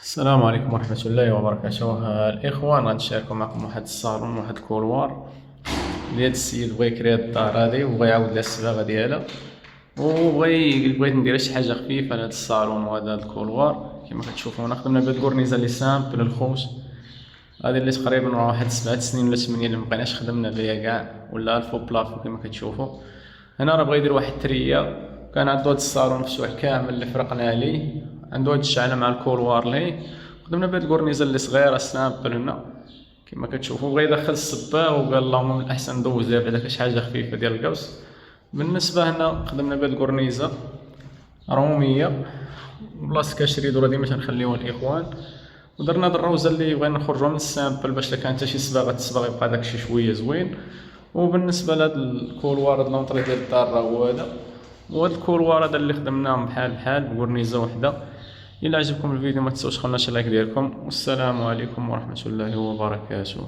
السلام عليكم ورحمة الله وبركاته. الإخوان غنشاركو معكم واحد الصالون، واحد الكولوار ديال السيد بغا يكري هاد الدار هادي وبغا يعاود لها الصباغة ديالها، بغيت ندير شي حاجة خفيفة لهاد الصالون وهذا الكولوار. كيما كتشوفونا خدمنا بهاد الكورنيزة لي سامبل الخوش هادي اللي تقريبا راه واحد 7 سنين ولا 8 اللي مبقيناش خدمنا بها كاع، ولا الفو بلافو كيما كتشوفو. هنا راه بغا يدير واحد الترية، كان عندو هاد الصالون مفتوح كامل اللي فرقنا عليه، عندو هاد الشعلة مع الكولوار ليه. خدمنا بهاد الكورنيزة اللي صغيرة سامبل هنا كيما كتشوفو. بغا يدخل الصباغ وقال اللهم من الأحسن ندوزها بعدا شي حاجة خفيفة ديال القوس. بالنسبة هنا خدمنا بهاد الكورنيزة رومية بلاصة كاشريدو، راه ديما تنخليوها الإخوان. ودرنا هاد الروزة اللي بغينا نخرجوها من السامبل باش إلا كانت حتى شي صباغة تصبغ يبقى داكشي شوية زوين. وبالنسبة لهاد الكولوار هاد لونطري ديال الدار راه هو هذا، وهاد الكولوار هذا اللي خدمناهم بحال بكورنيزة وحدة. إلا عجبكم الفيديو ما تنساوش خلنا شي لايك ديالكم، والسلام عليكم ورحمة الله وبركاته.